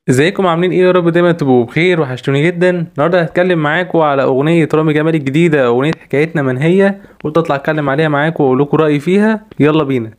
ازيكم عاملين ايه؟ يا رب دايما تبقوا بخير. وحشتوني جدا. النهارده هتكلم معاكم على اغنيه رامي جمال الجديده، اغنيه حكايتنا من هي. قلت اطلع اتكلم عليها معاكم واقول لكم رايي فيها. يلا بينا.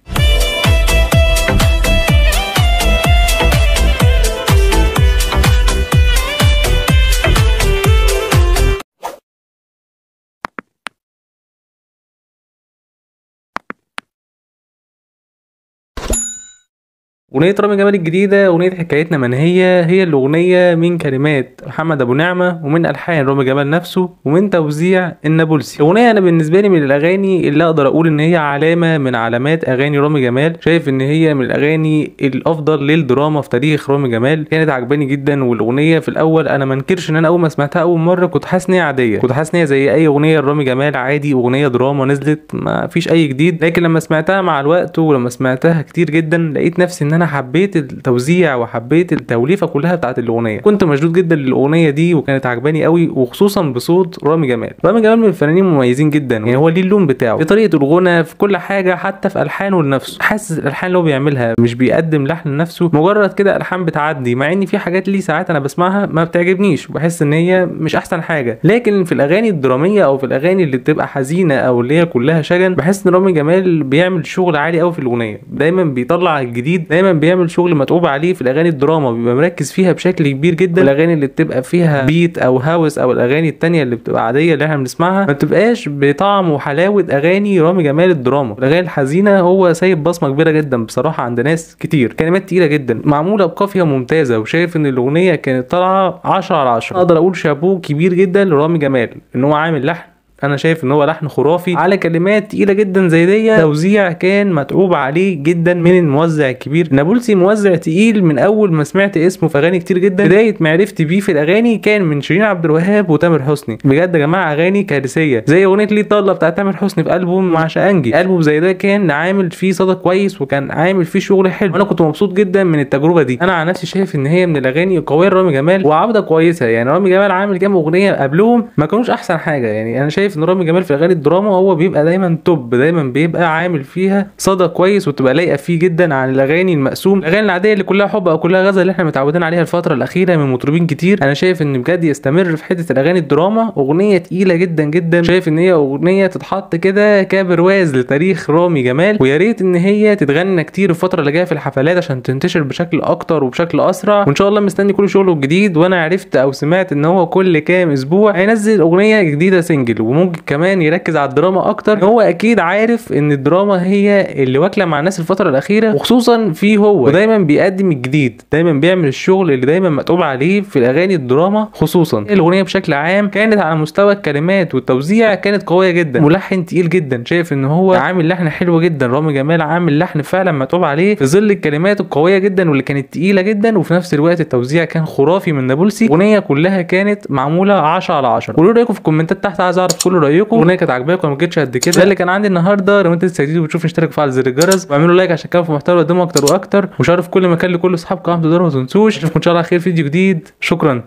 أغنية رامي جمال الجديدة، أغنية حكايتنا من هي الأغنية من كلمات محمد أبو نعمة، ومن ألحان رامي جمال نفسه، ومن توزيع النابلسي. الأغنية أنا بالنسبة لي من الأغاني اللي أقدر أقول إن هي علامة من علامات أغاني رامي جمال. شايف إن هي من الأغاني الأفضل للدراما في تاريخ رامي جمال. كانت عجباني جدا. والأغنية في الأول أنا منكرش إن أنا أول ما سمعتها أول مرة كنت حاسس إن هي عادية، كنت حاسس إن هي زي أي أغنية لرامي جمال عادي، أغنية دراما نزلت ما فيش أي جديد. لكن لما سمعتها مع الوقت ولما سمعتها كتير جدا لقيت نفسي إن انا حبيت التوزيع وحبيت التوليفه كلها بتاعت الاغنيه. كنت مشدود جدا للاغنيه دي وكانت عجباني قوي، وخصوصا بصوت رامي جمال. رامي جمال من الفنانين المميزين جدا، يعني هو ليه اللون بتاعه، في طريقه الغنى، في كل حاجه، حتى في الحانه لنفسه. حاسس الالحان اللي هو بيعملها مش بيقدم لحن لنفسه، مجرد كده الحان بتعدي. مع ان في حاجات ليه ساعات انا بسمعها ما بتعجبنيش وبحس ان هي مش احسن حاجه، لكن في الاغاني الدراميه او في الاغاني اللي بتبقى حزينه او اللي هي كلها شجن، بحس ان رامي جمال بيعمل شغل عالي قوي في الاغنيه. دايما بيطلع الجديد، دايما بيعمل شغل متعوب عليه. في الاغاني الدراما بيبقى مركز فيها بشكل كبير جدا. الاغاني اللي بتبقى فيها بيت او هاوس او الاغاني التانية اللي بتبقى عاديه اللي احنا بنسمعها ما بتبقاش بطعم وحلاوه اغاني رامي جمال الدراما. الاغاني الحزينه هو سايب بصمه كبيره جدا بصراحه عند ناس كتير. كلمات تقيله جدا معموله بقافيه ممتازه، وشايف ان الاغنيه كانت طالعه 10 على 10. اقدر اقول شابوه كبير جدا لرامي جمال ان هو عامل لحن. انا شايف ان هو لحن خرافي على كلمات تقيله جدا زي دي. توزيع كان متعوب عليه جدا من الموزع الكبير نابلسي، موزع تقيل. من اول ما سمعت اسمه في اغاني كتير جدا، بدايه معرفتي بيه في الاغاني كان من شيرين عبد الوهاب وتامر حسني. بجد يا جماعه اغاني كارثيه، زي اغنيه ليه طله بتاعت تامر حسني في البوم مع شقنجي. البوم زي ده كان عامل فيه صدى كويس وكان عامل فيه شغل حلو، وانا كنت مبسوط جدا من التجربه دي. انا عن نفسي شايف ان هي من الاغاني القويه لرامي جمال وعوده كويسه. يعني رامي جمال عامل كام اغنيه قبلهم ما كانوش احسن حاجه. يعني انا شايف ان رامي جمال في اغاني الدراما هو بيبقى دايما توب، دايما بيبقى عامل فيها صدى كويس وتبقى لايقه فيه جدا عن الاغاني المقسوم، الاغاني العاديه اللي كلها حب او كلها غزل اللي احنا متعودين عليها الفتره الاخيره من مطربين كتير. انا شايف ان بجد يستمر في حته الاغاني الدراما. اغنيه تقيله جدا جدا، شايف ان هي اغنيه تتحط كده كبرواز لتاريخ رامي جمال، ويا ريت ان هي تتغنى كتير الفتره اللي جايه في الحفلات عشان تنتشر بشكل اكتر وبشكل اسرع. وان شاء الله مستني كل شغله الجديد. وانا عرفت او سمعت ان هو كل كام اسبوع هينزل اغنيه جديده سنجل، وممكن كمان يركز على الدراما اكتر. هو اكيد عارف ان الدراما هي اللي واكله مع الناس الفتره الاخيره، وخصوصا فيه هو، ودايما بيقدم الجديد، دايما بيعمل الشغل اللي دايما متعوب عليه في الاغاني الدراما. خصوصا الاغنيه بشكل عام كانت على مستوى الكلمات والتوزيع كانت قويه جدا. ملحن تقيل جدا، شايف ان هو عامل لحن حلو جدا. رامي جمال عامل لحن فعلا متعوب عليه في ظل الكلمات القويه جدا واللي كانت تقيله جدا، وفي نفس الوقت التوزيع كان خرافي من نابلسي. الاغنيه كلها كانت معموله 10 على 10. قولوا رايكم في الكومنتات تحت، عايز اعرف كل رايكم. الاغنيه كانت عاجباكم ولا ما كانتش قد كده؟ ده اللي كان عندي النهارده. لو انت لسه جديد وبتشوف اشترك وفعل زر الجرس واعملوا لايك عشان كده في محتوى قدامه اكتر واكتر، وشاركوا في كل مكان لكل اصحابكم. ما تقدروا ما تنسوش. اشوفكم ان شاء الله على خير في فيديو جديد. شكرا.